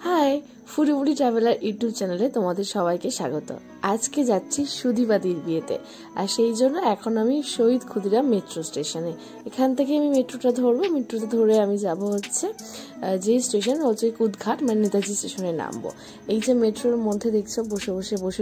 High, ফুডিবুডি traveller YouTube চ্যানেলে তোমাদের সবাইকে স্বাগত। আজকে যাচ্ছি সুধীবাদির বিয়েতে, আর সেই জন্য এখন আমি শহীদ ক্ষুদিরাম মেট্রো স্টেশনে। এখান থেকে আমি মেট্রোটা ধরবো, মেট্রোটা ধরে আমি যাব হচ্ছে যে স্টেশন হচ্ছে কুদঘাট, মানে নেতাজি স্টেশনে নামবো। এই যে মেট্রোর মধ্যে দেখছো বসে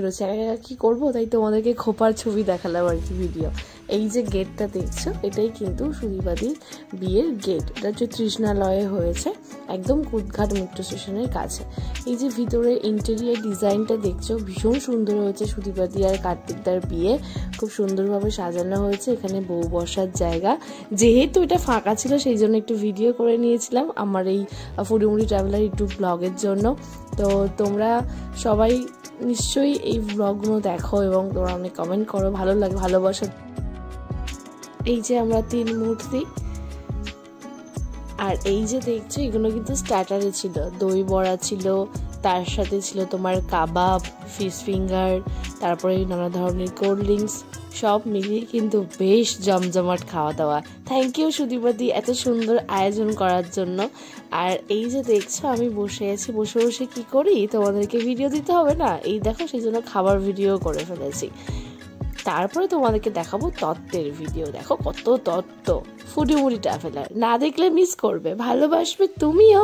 রয়েছে, একা কি করবো, তাই তোমাদেরকে খোপার ছবি দেখালাম আর কি ভিডিও। এই যে গেটটা দেখছো, এটাই কিন্তু সুধীবাদির বিয়ের গেট। এটা হচ্ছে তৃষ্ণালয়ে হয়েছে, একদম কুদঘাট মেট্রো স্টেশনের কাছে। এই যে ভিতরে ইন্টেরিয়ার ডিজাইনটা দেখছো, ভীষণ সুন্দর হয়েছে। সুধীবাদি আর কার্তিকদার বিয়ে খুব সুন্দরভাবে সাজানো হয়েছে। এখানে বউ বসার জায়গা, যেহেতু এটা ফাঁকা ছিল সেই জন্য একটু ভিডিও করে নিয়েছিলাম আমার এই ফুডিবুডি ট্রাভেলার ইউটিউব ব্লগের জন্য। তো তোমরা সবাই নিশ্চয়ই এই ব্লগগুলো দেখো এবং তোমরা অনেক কমেন্ট করো, ভালো লাগে, ভালোবাসা। এই যে আমরা 3 মূর্তি, আর এই যে দেখছো এগুলো কিন্তু স্টার্টারে ছিল, দই বড়া ছিল, তার সাথে ছিল তোমার কাবাব, ফিশ ফিঙ্গার, তারপরে নানা ধরনের কোল্ড ড্রিঙ্কস, সব মিলিয়ে কিন্তু বেশ জমজমাট খাওয়া দাওয়া। থ্যাংক ইউ সুধীবাদি এত সুন্দর আয়োজন করার জন্য। আর এই যে দেখছো আমি বসে আছি, বসে কি করি, তোমাদেরকে ভিডিও দিতে হবে না, এই দেখো সেই জন্য খাবার ভিডিও করে ফেলেছি। তারপরে তোমাদেরকে দেখাবো তত্ত্বের ভিডিও। দেখো কত তত্ত্ব, ফুডিবুডি ট্রাভেলার না দেখলে মিস করবে, ভালোবাসবে তুমিও।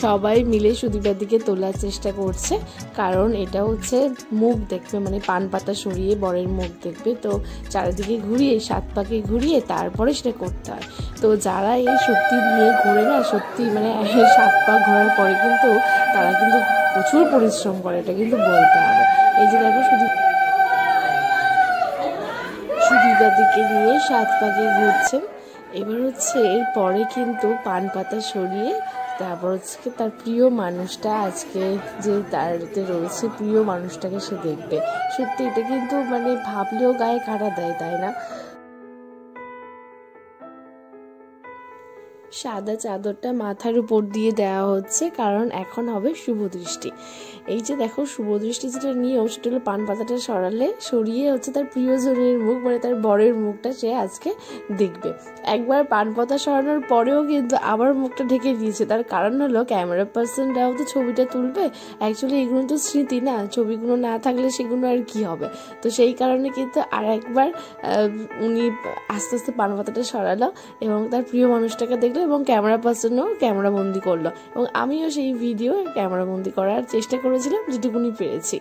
সবাই মিলে সুধীবাদিকে তোলার চেষ্টা করছে, কারণ এটা হচ্ছে মুখ দেখবে, মানে পান পাতা সরিয়ে বরের মুখ দেখবে। তো চারিদিকে ঘুরিয়ে 7 পাকে ঘুরিয়ে তারপরে সেটা করতে হয়। তো যারা এই শক্তি নিয়ে ঘুরে না, সত্যি মানে 7 পা ঘোরার পরে কিন্তু তারা কিন্তু প্রচুর পরিশ্রম করে, এটা কিন্তু বলতে হবে। এই যে দেখো সুধীবাদিকে নিয়ে 7 পাকে ঘুরছেন। এবার হচ্ছে এরপরে কিন্তু পান পাতা সরিয়ে তারপর হচ্ছে তার প্রিয় মানুষটা, আজকে যে তারতে রয়েছে প্রিয় মানুষটাকে সে দেখবে। সত্যি এটা কিন্তু মানে ভাবলেও গায়ে কাটা দেয়, তাই না? সাদা চাদরটা মাথার উপর দিয়ে দেওয়া হচ্ছে, কারণ এখন হবে শুভ দৃষ্টি। এই যে দেখো শুভ দৃষ্টি যেটা নিয়ম, সেটা হলো পান পাতাটা সরিয়ে হচ্ছে তার প্রিয়জনের মুখ, মানে তার বরের মুখটা সে আজকে দেখবে। একবার পান পাতা সরানোর পরেও কিন্তু আবার মুখটা ঢেকে দিয়েছে, তার কারণ হলো ক্যামেরা পার্সনরাও তো ছবিটা তুলবে। অ্যাকচুয়ালি এগুলো তো স্মৃতি না, ছবিগুলো না থাকলে সেগুলো আর কি হবে। তো সেই কারণে কিন্তু আর একবার উনি আস্তে আস্তে পান পাতাটা সরালো এবং তার প্রিয় মানুষটাকে দেখলো এবং ক্যামেরা পার্সনও ক্যামেরা বন্দি করলো, এবং আমিও সেই ভিডিও ক্যামেরা বন্দি করার চেষ্টা করেছিলাম যেটুকুনি পেরেছি।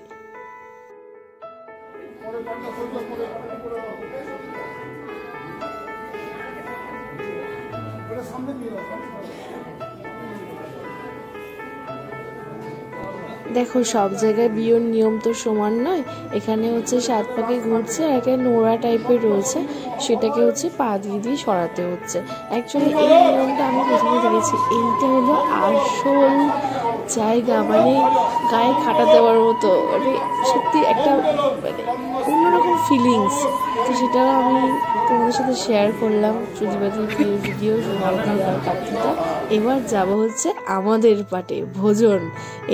দেখো সব জায়গায় বিয়ের নিয়ম তো সমান নয়, এখানে হচ্ছে 7 পাকে ঘুরছে, আর একটা নোড়া টাইপের রয়েছে, সেটাকে হচ্ছে পা দিয়ে সরাতে হচ্ছে। অ্যাকচুয়ালি এই নিয়মটা আমি প্রথমে দেখেছি, এইটা হলো আসল জায়গা, মানে গায়ে কাটা দেওয়ার মতো, মানে সত্যি একটা মানে অন্যরকম ফিলিংস। তো সেটা আমি তোমাদের সাথে শেয়ার করলাম, সুধীবাদির বিয়ের ভিডিও, সুধীবাদি আর কার্তিকদা। এবার যাব হচ্ছে আমাদের পাটে ভোজন।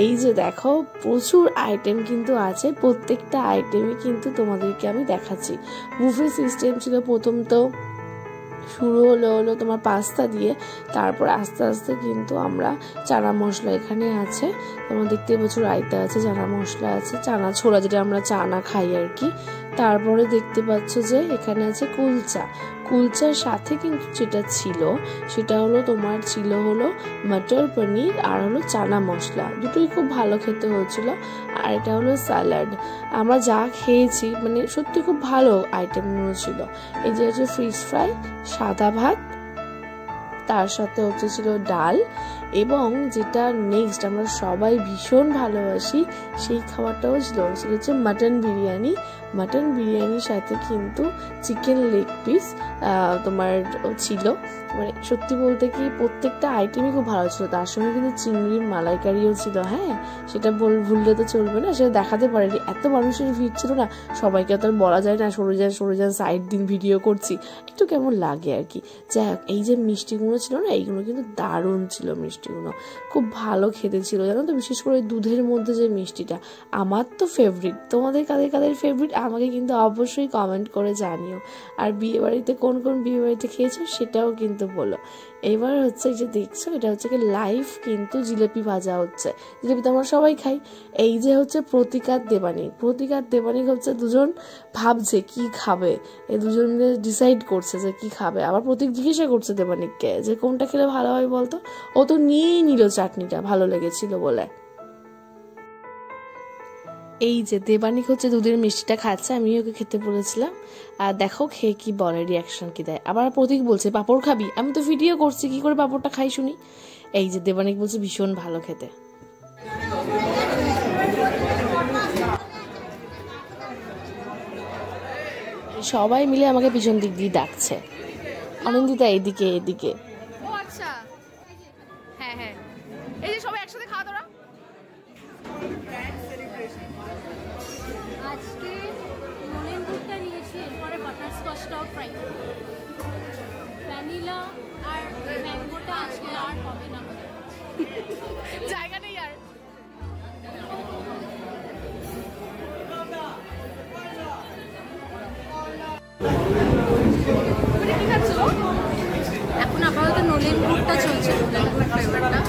এই যে দেখো প্রচুর আইটেম কিন্তু আছে, প্রত্যেকটা আইটেমই কিন্তু তোমাদেরকে আমি দেখাচ্ছি। বুফে সিস্টেম ছিল, প্রথম তো শুরু হলো তোমার পাস্তা দিয়ে, তারপর আস্তে আস্তে কিন্তু আমরা চানা মশলা এখানে আছে, তোমরা দেখতে প্রচুর রায়তা আছে, চানা মশলা আছে, চানা ছোলা যেটা আমরা চানা খাই আর কি। তারপরে দেখতে পাচ্ছ যে এখানে আছে কুলচার সাথে কিন্তু যেটা ছিল সেটা হলো তোমার মটর পনির আর হলো চানা মশলা, দুটোই খুব ভালো খেতে হয়েছিল। আর এটা হলো স্যালাড। আমরা যা খেয়েছি মানে সত্যি খুব ভালো আইটেমগুলো ছিল। এই যে হচ্ছে ফিশ ফ্রাই, সাদা ভাত, তার সাথে হচ্ছে ছিল ডাল, এবং যেটা নেক্সট আমরা সবাই ভীষণ ভালোবাসি সেই খাবারটাও ছিল, সেটা হচ্ছে মাটন বিরিয়ানির সাথে কিন্তু চিকেন লেগ পিস তোমার ছিল। মানে সত্যি বলতে কি প্রত্যেকটা আইটেমই খুব ভালো ছিল, তার সঙ্গে কিন্তু চিংড়ির মালাইকারিও ছিল। হ্যাঁ, সেটা ভুললে তো চলবে না, সেটা দেখাতে পারেনি, এত মানুষের ভিড় ছিল না, সবাইকে তো আর বলা যায় না সরে যান সাইড দিন ভিডিও করছি, একটু কেমন লাগে আর কি। যাই হোক, এই যে মিষ্টিগুলো ছিল না, এইগুলো কিন্তু দারুণ ছিল, মিষ্টিগুলো খুব ভালো খেতে ছিল জানো তো, বিশেষ করে দুধের মধ্যে যে মিষ্টিটা আমার তো ফেভারিট। তোমাদের কাদের কাদের ফেভারিট আমাকে কিন্তু অবশ্যই কমেন্ট করে জানিও। আর বিয়েবাড়িতে কোন কোন বিয়েবাড়িতে খেয়েছো সেটাও কিন্তু বলো। এবার হচ্ছে এই যে দেখছো, এটা হচ্ছে কি লাইভ কিন্তু জিলেপি ভাজা হচ্ছে। জিলেপি তো আমরা সবাই খাই। এই যে হচ্ছে প্রতীক আর দেবানিক, প্রতীক আর দেবানিক হচ্ছে দুজন ভাবছে কি খাবে, এই দুজন মিলে ডিসাইড করছে যে কি খাবে। আবার প্রতীক জিজ্ঞাসা করছে দেবানিককে যে কোনটা খেলে ভালো হয় বলতো, ও তো নিয়েই নিল চাটনিটা ভালো লেগেছিল বলে। এই যে দেবানিক হচ্ছে দুধের মিষ্টিটা খাচ্ছে, আমি ওকে খেতে বলেছিলাম। আর দেখো খেয়ে কি বলে, রিয়াকশন কি দেয়। আবার প্রতীক বলছে পাঁপড় খাবি, আমি তো ভিডিও করছি কি করে পাঁপড়টা খাই শুনি। এই যে দেবানিক বলছে ভীষণ ভালো খেতে। সবাই মিলে আমাকে পিছন দিক দিয়ে ডাকছে, অনিন্দিতা এদিকে এদিকে। ও আচ্ছা, হ্যাঁ হ্যাঁ, এই যে সবাই একসাথে খাওয়া দাওয়া। আজকে নলেন দুধটা নিয়েছি, এরপরে বাটারস্কচটাও ট্রাই করব। ভ্যানিলা আর ম্যাঙ্গোটা আজকে আর হবে না, জায়গা নেই আর। এখন আপাতত নলেন দুধটা চলছে, নলেন দুধ ফ্লেভারটা।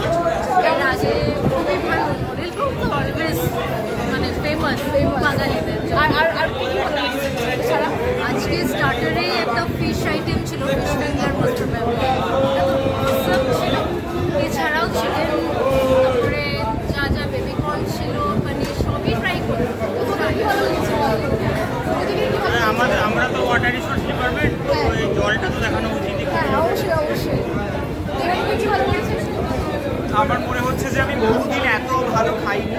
এর আগে খুবই ভালো, নলেন দুধ তো অলওয়েজ মানে ফেমাস বাঙালিদের। আর আর আর ছাড়া আজকে স্টার্টারে একটা ফিশ আইটেম ছিল, ফিশ ফিঙ্গার মাস্টার ছিল। এছাড়াও চিকেন, তারপরে যা যা বেবিকর্ন ছিল, পনির, সবই ট্রাই করলাম। আমরা তো ওয়াটার রিসোর্স ডিপার্টমেন্ট, তো এই জলটা তো দেখানো উচিত। হ্যাঁ অবশ্যই অবশ্যই। দেবানিক কি ভালো লেগেছে? আমার মনে হচ্ছে যে আমি বহুদিন এত ভালো খাইনি।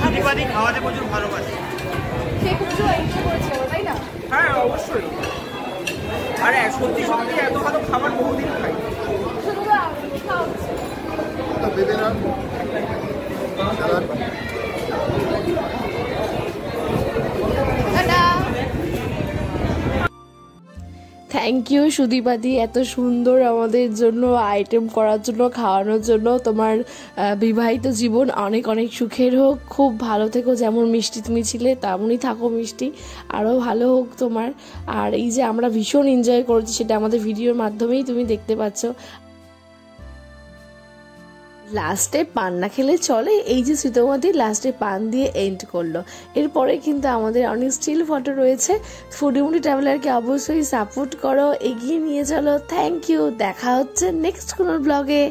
আদিবাদী খাওয়াতে প্রচুর ভালোবাসি। খেয়ে খুব এনজয় করেছিল তাই না? হ্যাঁ অবশ্যই, আরে সত্যি সত্যি এত ভালো খাবার বহুদিন খাই। শুধু খাওয়া হচ্ছে। থ্যাংক ইউ সুদীপাদি, এত সুন্দর আমাদের জন্য আইটেম করার জন্য, খাওয়ানোর জন্য। তোমার বিবাহিত জীবন অনেক অনেক সুখের হোক, খুব ভালো থেকো। যেমন মিষ্টি তুমি ছিলে তেমনই থাকো মিষ্টি, আরও ভালো হোক তোমার। আর এই যে আমরা ভীষণ এনজয় করেছি সেটা আমাদের ভিডিওর মাধ্যমেই তুমি দেখতে পাচ্ছ। লাস্টে পান না খেলে চলে, এই যে শ্রীতমাদি লাস্টে পান দিয়ে এন্ড করলো। এরপরে কিন্তু আমাদের অনেক স্টিল ফটো রয়েছে। ফুডিমুডি ট্রাভেলারকে অবশ্যই সাপোর্ট করো, এগিয়ে নিয়ে চলো। থ্যাংক ইউ, দেখা হচ্ছে নেক্সট কোনো ব্লগে।